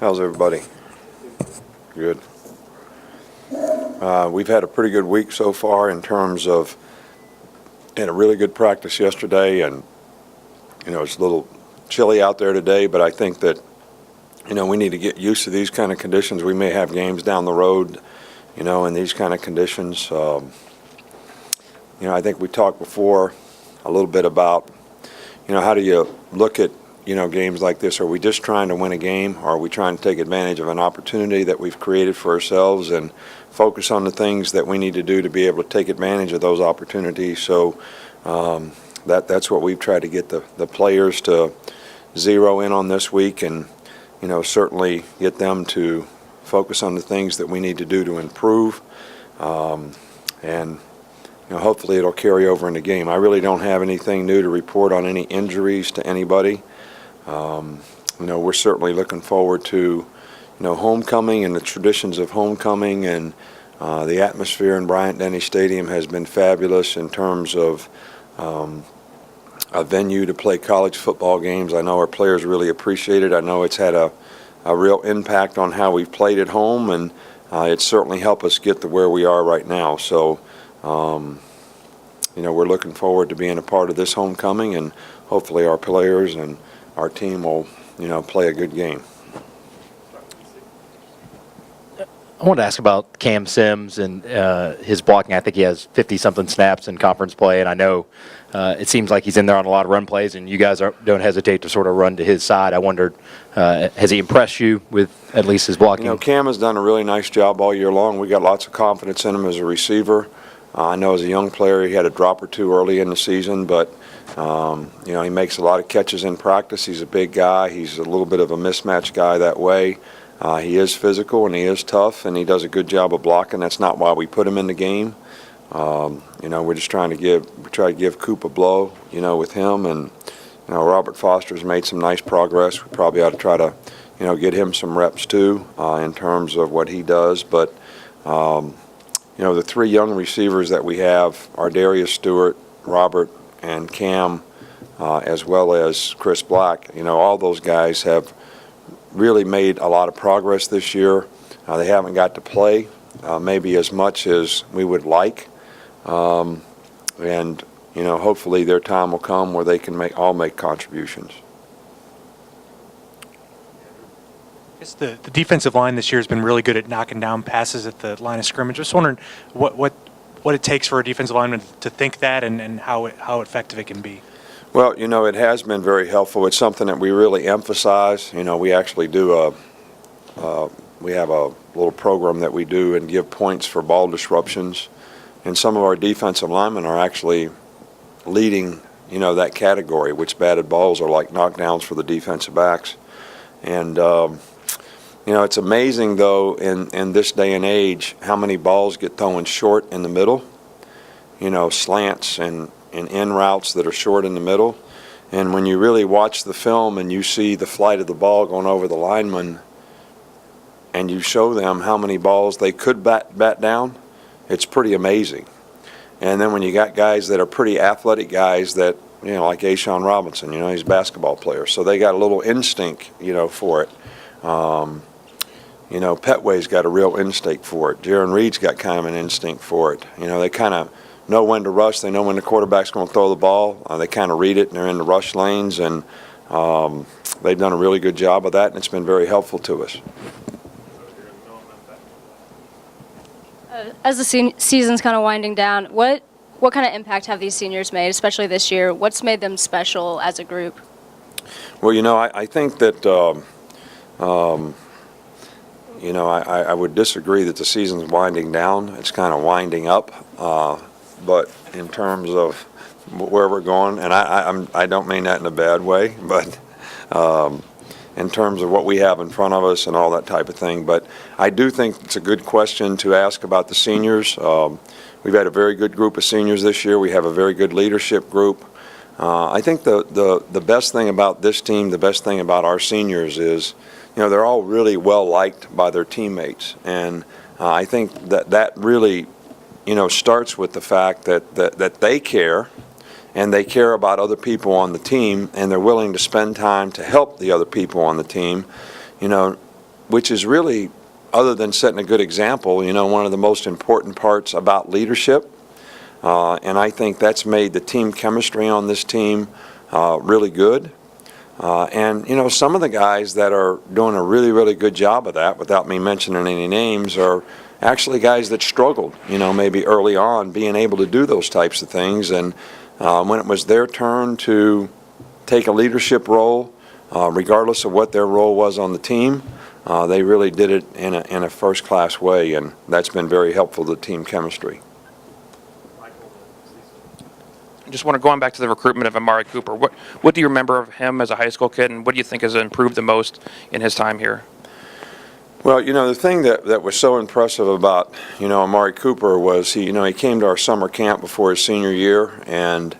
How's everybody? Good. We've had a pretty good week so far in terms of had a really good practice yesterday, and it's a little chilly out there today, but I think that we need to get used to these kind of conditions. We may have games down the road in these kind of conditions. I think we talked before a little bit about how do you look at games like this? Are we just trying to win a game, or are we trying to take advantage of an opportunity that we've created for ourselves and focus on the things that we need to do to be able to take advantage of those opportunities? So that's what we've tried to get the players to zero in on this week, and certainly get them to focus on the things that we need to do to improve, and hopefully it'll carry over in the game. I really don't have anything new to report on any injuries to anybody. We're certainly looking forward to homecoming and the traditions of homecoming, and the atmosphere in Bryant-Denny Stadium has been fabulous in terms of a venue to play college football games. I know our players really appreciate it. I know it's had a real impact on how we've played at home, and it's certainly helped us get to where we are right now. So we're looking forward to being a part of this homecoming, and hopefully our players and our team will play a good game. I wanted to ask about Cam Sims and his blocking. I think he has 50-something snaps in conference play, and I know it seems like he's in there on a lot of run plays, and you guys don't hesitate to sort of run to his side. I wondered, has he impressed you with at least his blocking? Cam has done a really nice job all year long. We got lots of confidence in him as a receiver. I know as a young player he had a drop or two early in the season, but he makes a lot of catches in practice. He's a big guy. He's a little bit of a mismatch guy that way. He is physical and he is tough, and he does a good job of blocking. That's not why we put him in the game. We're just trying to give Coop a blow, with him. And Robert Foster's made some nice progress. We probably ought to try to, get him some reps too in terms of what he does. But the three young receivers that we have are Darius Stewart, Robert, and Cam, as well as Chris Black. All those guys have really made a lot of progress this year. They haven't got to play maybe as much as we would like, and hopefully their time will come where they can all make contributions. I guess the defensive line this year has been really good at knocking down passes at the line of scrimmage. Just wondering what it takes for a defensive lineman to think that, and how effective it can be. Well, it has been very helpful. It's something that we really emphasize. We actually do we have a little program that we do and give points for ball disruptions, and some of our defensive linemen are actually leading, that category, which batted balls are like knockdowns for the defensive backs. And it's amazing though in this day and age how many balls get thrown short in the middle, slants and in routes that are short in the middle. And when you really watch the film and you see the flight of the ball going over the lineman, and you show them how many balls they could bat down, it's pretty amazing. And then when you got guys that are pretty athletic guys that, like Ashawn Robinson, he's a basketball player, so they got a little instinct, for it. Petway's got a real instinct for it. Jaron Reed's got kind of an instinct for it. They kind of know when to rush. They know when the quarterback's going to throw the ball. They kind of read it, and they're in the rush lanes, and they've done a really good job of that, and it's been very helpful to us. As the season's kind of winding down, what kind of impact have these seniors made, especially this year? What's made them special as a group? Well, I think that I would disagree that the season's winding down. It's kind of winding up. But in terms of where we're going, and I don't mean that in a bad way, but in terms of what we have in front of us and all that type of thing. But I do think it's a good question to ask about the seniors. We've had a very good group of seniors this year. We have a very good leadership group. I think the best thing about this team, the best thing about our seniors is, they're all really well liked by their teammates, and I think that really, starts with the fact that they care, and they care about other people on the team, and they're willing to spend time to help the other people on the team. which is really, other than setting a good example, one of the most important parts about leadership. And I think that's made the team chemistry on this team really good. And some of the guys that are doing a really, really good job of that, without me mentioning any names, are actually guys that struggled, maybe early on, being able to do those types of things. And when it was their turn to take a leadership role, regardless of what their role was on the team, they really did it in a first-class way, and that's been very helpful to team chemistry. Just want to go on back to the recruitment of Amari Cooper. What do you remember of him as a high school kid, and what do you think has improved the most in his time here? Well, the thing that was so impressive about, Amari Cooper was he came to our summer camp before his senior year, and,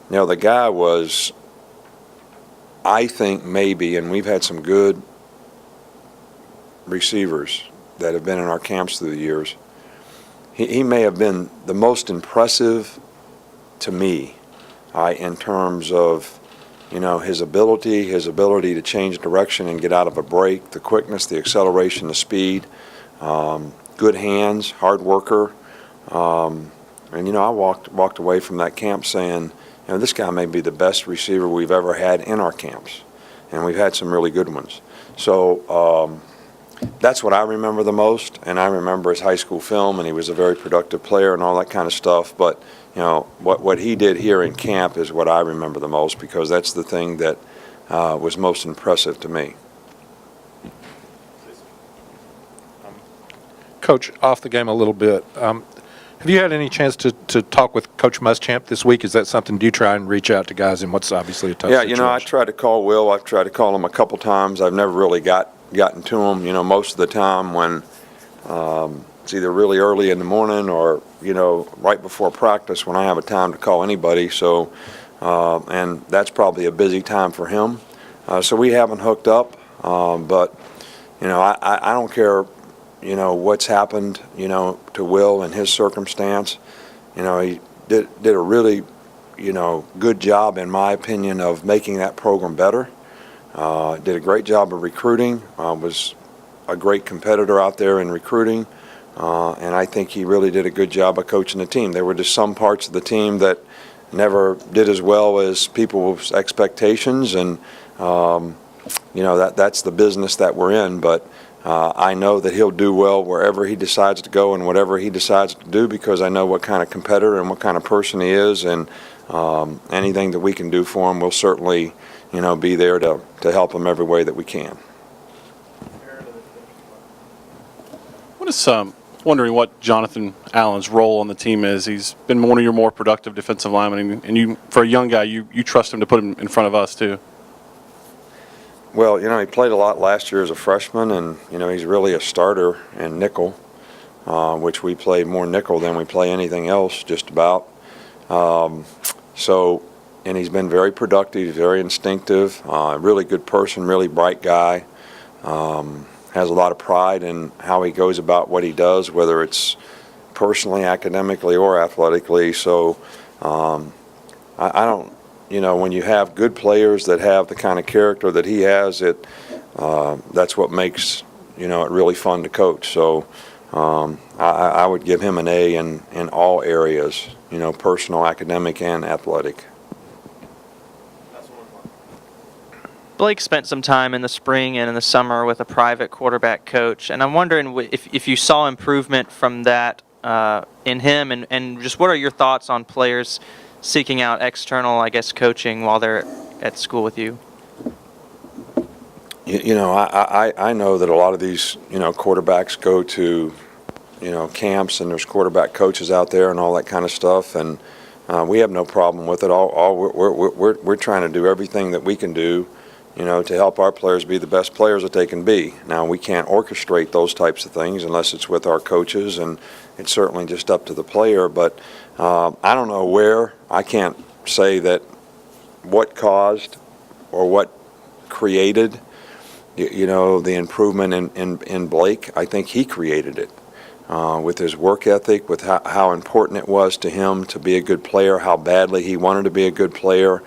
the guy was, I think maybe, and we've had some good receivers that have been in our camps through the years, he may have been the most impressive to me, in terms of, his ability to change direction and get out of a break, the quickness, the acceleration, the speed, good hands, hard worker. And, I walked away from that camp saying, this guy may be the best receiver we've ever had in our camps. And we've had some really good ones. So that's what I remember the most. And I remember his high school film, and he was a very productive player and all that kind of stuff. But what he did here in camp is what I remember the most, because that's the thing that was most impressive to me. Coach, off the game a little bit. Have you had any chance to talk with Coach Muschamp this week? Is that something, do you try and reach out to guys in what's obviously a tough situation? I tried to call Will. I've tried to call him a couple times. I've never really gotten to him. Most of the time when it's either really early in the morning or, right before practice when I have a time to call anybody. So, and that's probably a busy time for him. So we haven't hooked up. But, I don't care, what's happened, to Will and his circumstance. He did a really, good job, in my opinion, of making that program better. Did a great job of recruiting, was a great competitor out there in recruiting. And I think he really did a good job of coaching the team. There were just some parts of the team that never did as well as people's expectations, and that's the business that we're in. But I know that he'll do well wherever he decides to go and whatever he decides to do, because I know what kind of competitor and what kind of person he is, and anything that we can do for him, we'll certainly be there to help him every way that we can. Wondering what Jonathan Allen's role on the team is. He's been one of your more productive defensive linemen, and you, for a young guy, you trust him to put him in front of us too. Well, he played a lot last year as a freshman, and he's really a starter in nickel, which we play more nickel than we play anything else, just about. And he's been very productive, very instinctive, really good person, really bright guy. Has a lot of pride in how he goes about what he does, whether it's personally, academically, or athletically. So I don't, when you have good players that have the kind of character that he has, that's what makes, it really fun to coach. So I would give him an A in all areas, personal, academic, and athletic. Blake spent some time in the spring and in the summer with a private quarterback coach, and I'm wondering if you saw improvement from that in him, and just what are your thoughts on players seeking out external, coaching while they're at school with you? I know that a lot of these, quarterbacks go to, camps, and there's quarterback coaches out there and all that kind of stuff, and we have no problem with it. We're trying to do everything that we can do, to help our players be the best players that they can be. Now, we can't orchestrate those types of things unless it's with our coaches, and it's certainly just up to the player. But I don't know where. I can't say that what caused or what created, the improvement in Blake. I think he created it with his work ethic, with how important it was to him to be a good player, how badly he wanted to be a good player.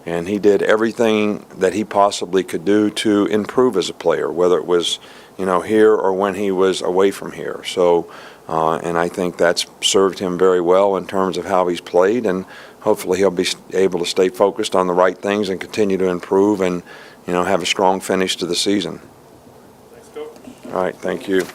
And he did everything that he possibly could do to improve as a player, whether it was, here or when he was away from here. So, and I think that's served him very well in terms of how he's played, and hopefully he'll be able to stay focused on the right things and continue to improve and, have a strong finish to the season. All right, thank you.